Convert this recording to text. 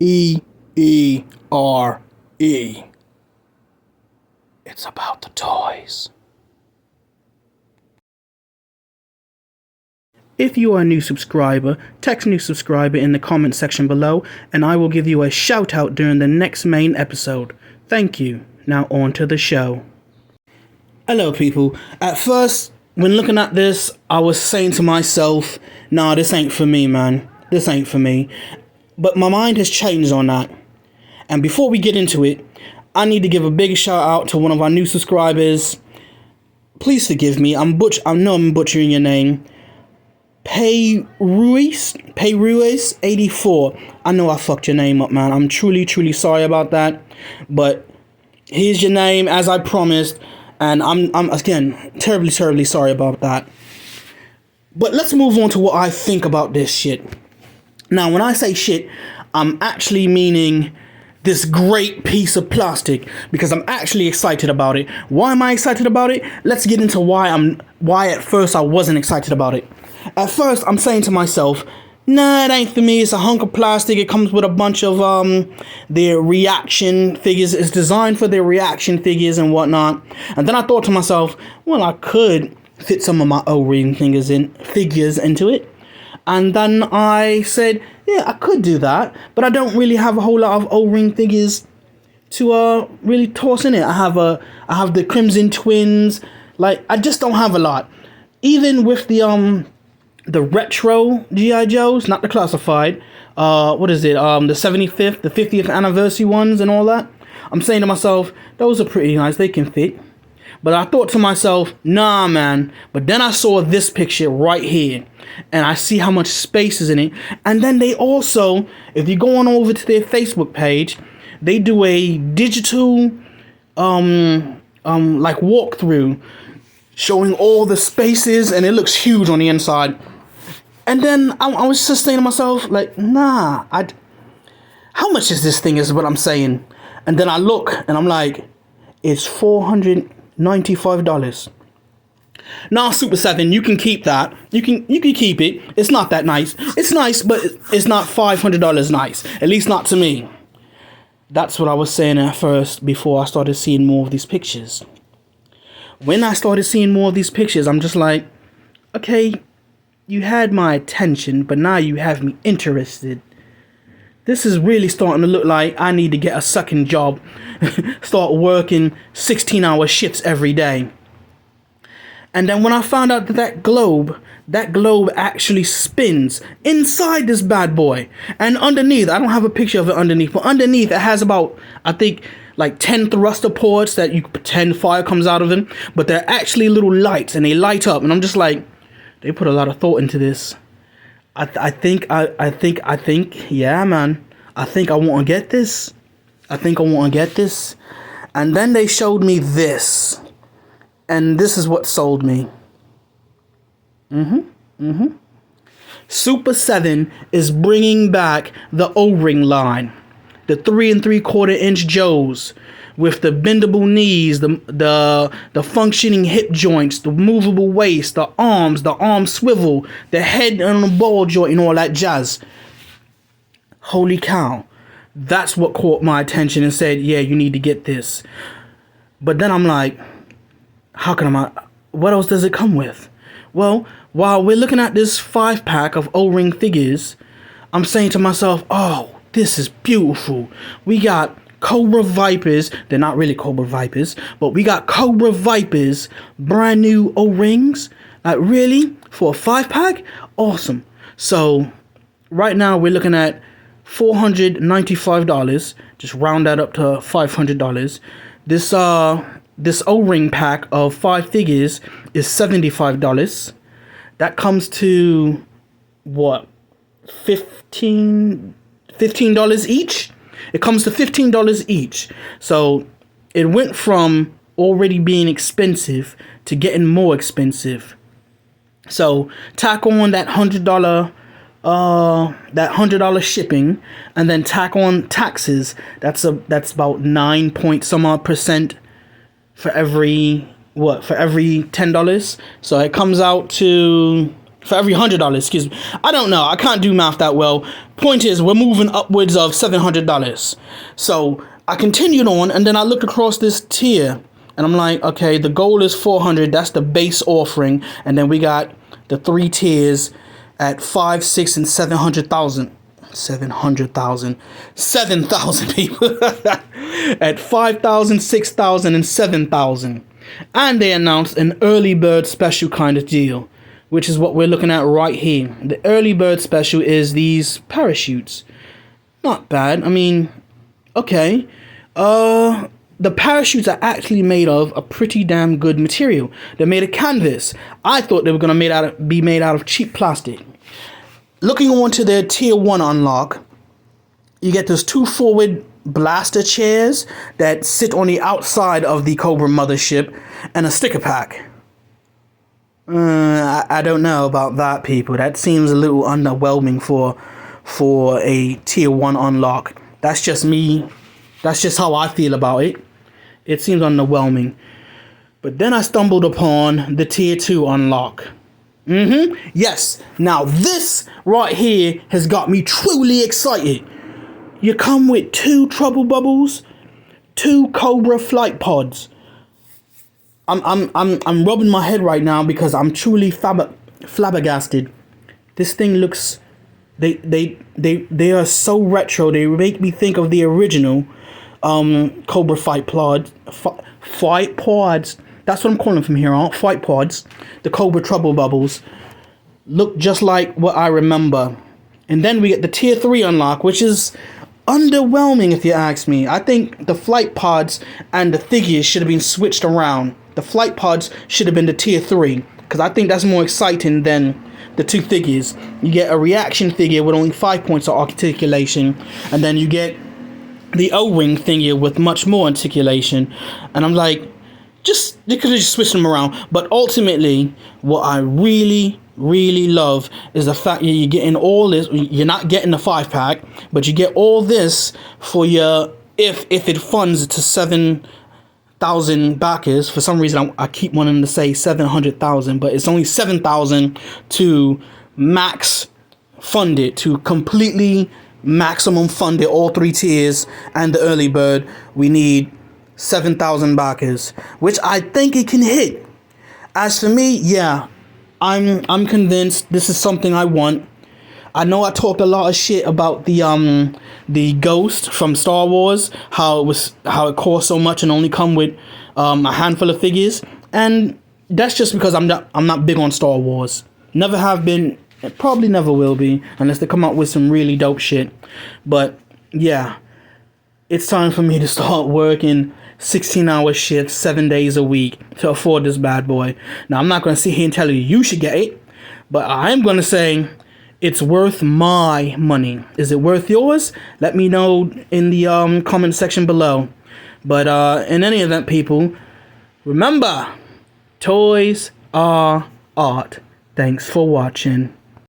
E-E-R-E. It's about the toys. If you are a new subscriber, text new subscriber in the comment section below, and I will give you a shout out during the next main episode. Thank you. Now on to the show. Hello people. At first, when looking at this, I was saying to myself, nah, this ain't for me, man. This ain't for me. But my mind has changed on that. And before we get into it, I need to give a big shout out to one of our new subscribers. Please forgive me. I know I'm butchering your name. Ruiz 84. I know I fucked your name up, man. I'm truly sorry about that. But here's your name as I promised. And I'm again terribly sorry about that. But let's move on to what I think about this shit. Now, when I say shit, I'm actually meaning this great piece of plastic, because I'm actually excited about it. Why am I excited about it? Let's get into why at first I wasn't excited about it. At first, I'm saying to myself, nah, it ain't for me. It's a hunk of plastic. It comes with a bunch of their reaction figures. It's designed for their reaction figures and whatnot. And then I thought to myself, well, I could fit some of my O-ring figures into it. And then I said, yeah, I could do that, but I don't really have a whole lot of O-ring figures to really toss in it. I have the Crimson Twins. Like, I just don't have a lot. Even with the retro G.I. Joes, not the classified, what is it, the 75th, the 50th anniversary ones and all that, I'm saying to myself, those are pretty nice, they can fit. But I thought to myself, nah, man. But then I saw this picture right here, and I see how much space is in it. And then they also, if you go on over to their Facebook page, they do a digital, like walkthrough, showing all the spaces, and it looks huge on the inside. And then I was just saying to myself, like, nah, how much is this thing is what I'm saying. And then I look, and I'm like, it's $495. Now, SUPER7, you can keep that. You can keep it. It's not that nice. It's nice, but it's not $500 nice. At least not to me. That's what I was saying at first before I started seeing more of these pictures. When I started seeing more of these pictures, I'm just like, okay, you had my attention, but now you have me interested. This is really starting to look like I need to get a sucking job. Start working 16-hour shifts every day. And then when I found out that globe actually spins inside this bad boy. And underneath, I don't have a picture of it underneath, but underneath it has about, I think, like 10 thruster ports that you could pretend fire comes out of them. But they're actually little lights, and they light up. And I'm just like, they put a lot of thought into this. I think, yeah, man. I think I want to get this. And then they showed me this. And this is what sold me. SUPER7 is bringing back the O-ring line. The 3 3/4 inch Joes with the bendable knees, the functioning hip joints, the movable waist, the arm swivel, the head on the ball joint and all that jazz. Holy cow. That's what caught my attention and said, yeah, you need to get this. But then I'm like, what else does it come with? Well, while we're looking at this 5-pack of O-ring figures, I'm saying to myself, oh, this is beautiful. We got Cobra Vipers. They're not really Cobra Vipers, but we got Cobra Vipers, brand new O-rings. Like, really? For a 5-pack? Awesome. So right now we're looking at $495. Just round that up to $500. This O-ring pack of 5 figures is $75. That comes to what? $15 each? It comes to $15 each. So it went from already being expensive to getting more expensive. So tack on that $100 shipping, and then tack on taxes. That's about 9 point some odd percent for every $10. So it comes out to For every $100, excuse me. I don't know. I can't do math that well. Point is, we're moving upwards of $700. So I continued on, and then I looked across this tier, and I'm like, okay, the goal is 400. That's the base offering, and then we got the 3 tiers at 5, 6, and 700,000. 7,000 people at 5,000, 6,000, and 7,000. And they announced an early bird special kind of deal, which is what we're looking at right here. The early bird special is these parachutes. Not bad. I mean, okay. The parachutes are actually made of a pretty damn good material. They're made of canvas. I thought they were going to be made out of cheap plastic. Looking on to their tier 1 unlock, you get those 2 forward blaster chairs that sit on the outside of the Cobra mothership and a sticker pack. I don't know about that, people. That seems a little underwhelming for a tier 1 unlock. That's just me. That's just how I feel about it. It seems underwhelming. But then I stumbled upon the tier 2 unlock. Yes. Now this right here has got me truly excited. You come with 2 trouble bubbles, 2 Cobra flight pods. I'm rubbing my head right now because I'm truly flabbergasted. This thing looks, they are so retro. They make me think of the original Cobra fight pods. That's what I'm calling from here on. Fight pods. The Cobra trouble bubbles look just like what I remember. And then we get the tier 3 unlock, which is underwhelming if you ask me. I think the flight pods and the figures should have been switched around. The flight pods should have been the tier 3, because I think that's more exciting than the 2 figures. You get a reaction figure with only 5 points of articulation, and then you get the O-ring figure with much more articulation. And I'm like, they could have just switched them around. But ultimately, what I really love is the fact that you're getting all this. You're not getting the 5-pack, but you get all this for your, if it funds to 7,000 backers. For some reason I keep wanting to say 700,000, but it's only 7,000 to max fund it, to completely maximum fund it, all 3 tiers and the early bird. We need 7,000 backers, which I think it can hit. As for me, yeah, I'm convinced this is something I want. I know I talked a lot of shit about the Ghost from Star Wars, how it cost so much and only come with a handful of figures, and that's just because I'm not big on Star Wars. Never have been, probably never will be, unless they come out with some really dope shit. But yeah, it's time for me to start working 16-hour shifts 7 days a week to afford this bad boy. Now, I'm not going to sit here and tell you should get it, but I am going to say it's worth my money. Is it worth yours? Let me know in the comment section below. But in any event, people, remember, toys are art. Thanks for watching.